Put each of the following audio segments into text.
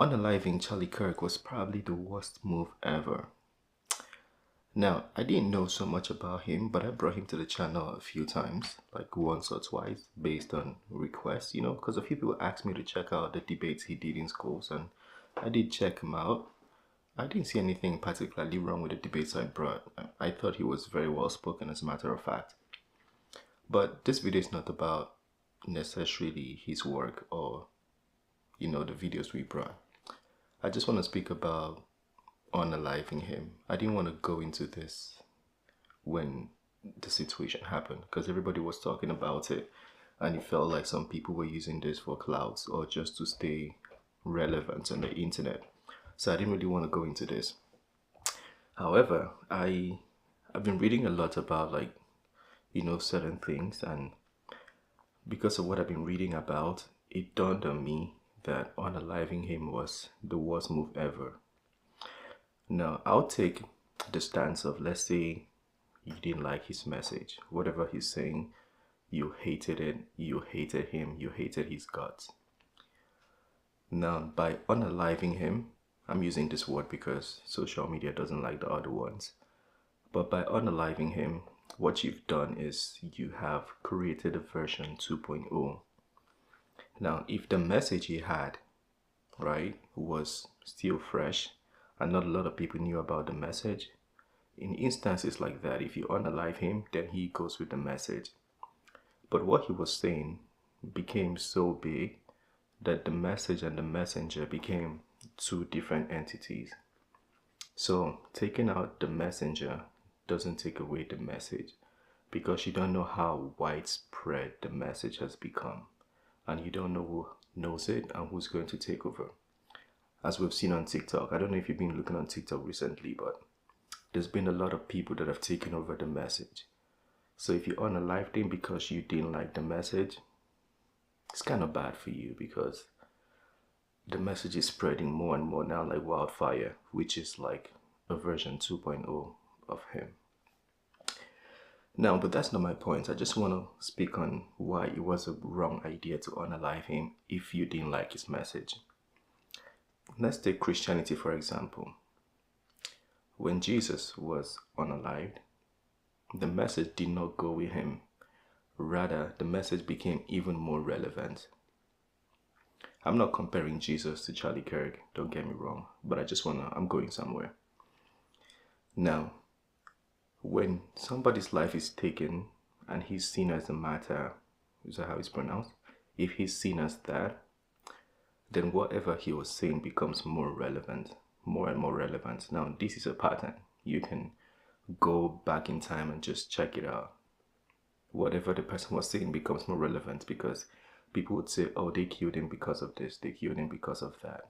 Unaliving Charlie Kirk was probably the worst move ever. Now, I didn't know so much about him, but I brought him to the channel a few times, like once or twice, based on requests, because a few people asked me to check out the debates he did in schools, and I did check him out. I didn't see anything particularly wrong with the debates I brought. I thought he was very well spoken, as a matter of fact. But this video is not about necessarily his work or, the videos we brought. I just want to speak about unaliving him. I didn't want to go into this when the situation happened because everybody was talking about it and it felt like some people were using this for clouds or just to stay relevant on the internet. So I didn't really want to go into this. However, I've been reading a lot about certain things, and because of what I've been reading about, it dawned on me that unaliving him was the worst move ever. Now, I'll take the stance of, let's say you didn't like his message, whatever he's saying, you hated it, you hated him, you hated his guts. Now, by unaliving him, I'm using this word because social media doesn't like the other ones, but by unaliving him, what you've done is you have created a version 2.0. Now, if the message he had, right, was still fresh and not a lot of people knew about the message, in instances like that, if you unalive him, then he goes with the message. But what he was saying became so big that the message and the messenger became two different entities. So taking out the messenger doesn't take away the message, because you don't know how widespread the message has become, and you don't know who knows it and who's going to take over. As we've seen on TikTok, I don't know if you've been looking on TikTok recently, but there's been a lot of people that have taken over the message. So if you unalive them because you didn't like the message, it's kind of bad for you, because the message is spreading more and more now like wildfire, which is like a version 2.0 of him. Now, but that's not my point. I just want to speak on why it was a wrong idea to unalive him if you didn't like his message. Let's take Christianity, for example. When Jesus was unalived, the message did not go with him. Rather, the message became even more relevant. I'm not comparing Jesus to Charlie Kirk, don't get me wrong, but I'm going somewhere. Now, when somebody's life is taken and he's seen as a martyr, is that how it's pronounced? If he's seen as that, then whatever he was saying becomes more relevant, more and more relevant. Now, this is a pattern. You can go back in time and just check it out. Whatever the person was saying becomes more relevant because people would say, oh, they killed him because of this, they killed him because of that.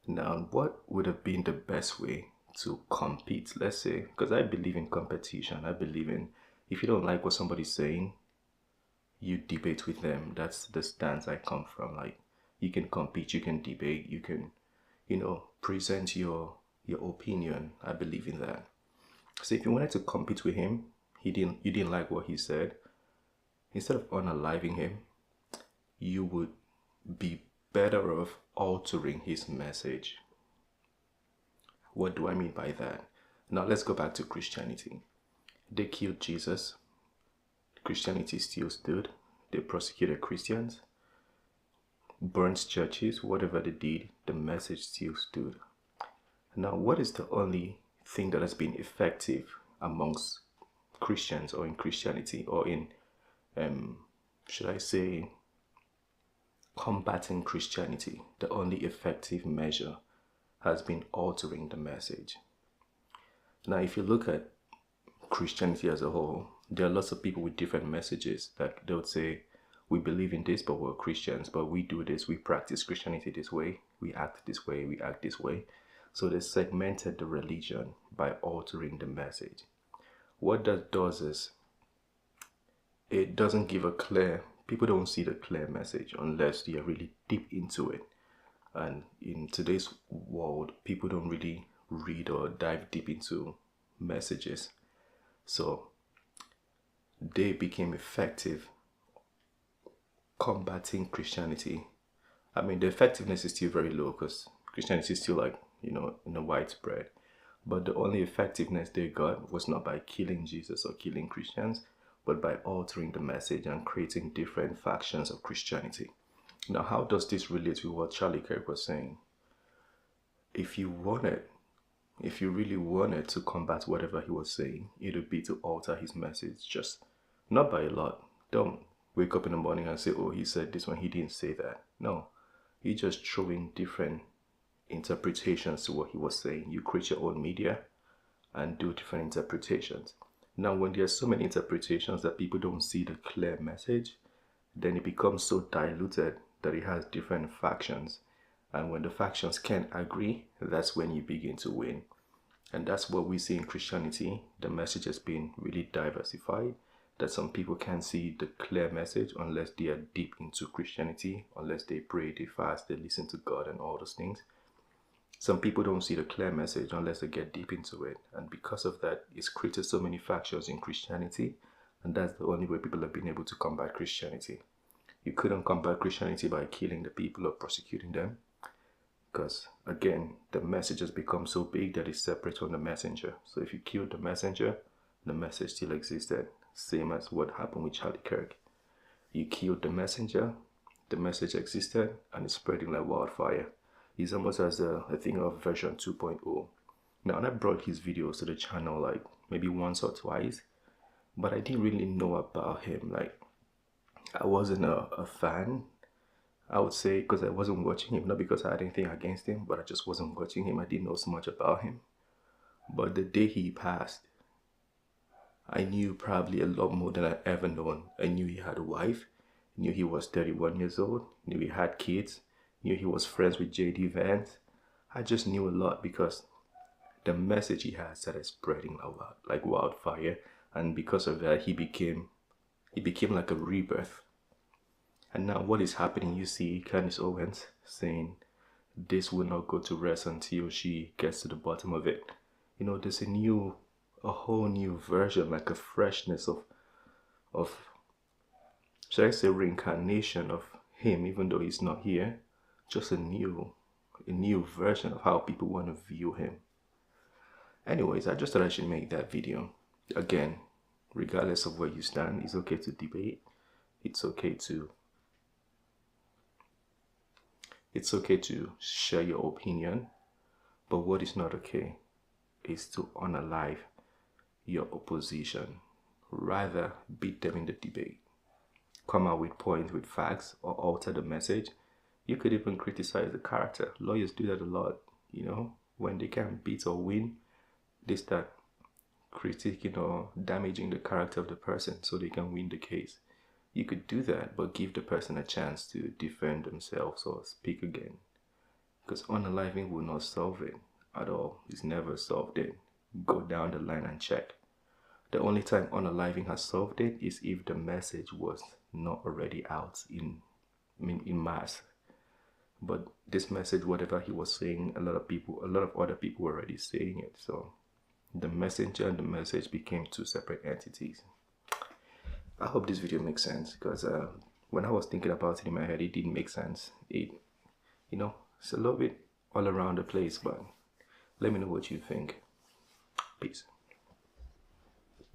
Now, what would have been the best way to compete? Let's say, because I believe in competition. I believe in, if you don't like what somebody's saying, you debate with them. That's the stance I come from. Like, you can compete, you can debate, you can, present your opinion. I believe in that. So if you wanted to compete with him, you didn't like what he said, instead of unaliving him, you would be better off altering his message. What do I mean by that? Now let's go back to Christianity. They killed Jesus. Christianity still stood. They persecuted Christians, burned churches, whatever they did, the message still stood. Now, what is the only thing that has been effective amongst Christians or in Christianity or in, should I say, combating Christianity? The only effective measure has been altering the message. Now, if you look at Christianity as a whole, there are lots of people with different messages that they would say, we believe in this, but we're Christians, but we do this, we practice Christianity this way, we act this way, we act this way. So they segmented the religion by altering the message. What that does is, it doesn't give a clear, people don't see the clear message unless they are really deep into it. And in today's world, people don't really read or dive deep into messages. So they became effective combating Christianity I mean, the effectiveness is still very low because Christianity is still like, in a widespread. But the only effectiveness they got was not by killing Jesus or killing Christians, but by altering the message and creating different factions of Christianity. Now, how does this relate to what Charlie Kirk was saying? If you wanted, if you really wanted to combat whatever he was saying, it would be to alter his message, just not by a lot. Don't wake up in the morning and say, oh, he said this one, he didn't say that. No, he just throwing different interpretations to what he was saying. You create your own media and do different interpretations. Now, when there are so many interpretations that people don't see the clear message, then it becomes so diluted that it has different factions. And when the factions can't agree, that's when you begin to win. And that's what we see in Christianity. The message has been really diversified, that some people can't see the clear message unless they are deep into Christianity, unless they pray, they fast, they listen to God and all those things. Some people don't see the clear message unless they get deep into it. And because of that, it's created so many factions in Christianity. And that's the only way people have been able to combat Christianity. You couldn't combat Christianity by killing the people or prosecuting them. Because, again, the message has become so big that it's separate from the messenger. So if you killed the messenger, the message still existed. Same as what happened with Charlie Kirk. You killed the messenger, the message existed, and it's spreading like wildfire. He's almost as a thing of version 2.0. Now, I brought his videos to the channel like maybe once or twice, but I didn't really know about him. Like, I wasn't a fan, I would say, because I wasn't watching him, not because I had anything against him, but I just wasn't watching him. I didn't know so much about him. But the day he passed, I knew probably a lot more than I'd ever known. I knew he had a wife, knew he was 31 years old, knew he had kids, knew he was friends with J.D. Vance. I just knew a lot because the message he had started spreading like wildfire, and because of that, he became like a rebirth. And now what is happening, you see Candace Owens saying this will not go to rest until she gets to the bottom of it. There's a whole new version, like a freshness of should I say reincarnation of him, even though he's not here. Just a new version of how people want to view him. Anyways, I just thought I should make that video. Again, regardless of where you stand, it's okay to debate. It's okay to share your opinion, but what is not okay is to unalive your opposition. Rather, beat them in the debate. Come out with points, with facts, or alter the message. You could even criticize the character. Lawyers do that a lot, when they can't beat or win, they start critiquing or damaging the character of the person so they can win the case. You could do that, but give the person a chance to defend themselves or speak again. Because unaliving will not solve it at all. It's never solved it. Go down the line and check. The only time unaliving has solved it is if the message was not already out in mass. But this message, whatever he was saying, a lot of other people were already saying it. So the messenger and the message became two separate entities. I hope this video makes sense, because when I was thinking about it in my head, it didn't make sense. It's a little bit all around the place, but let me know what you think. Peace.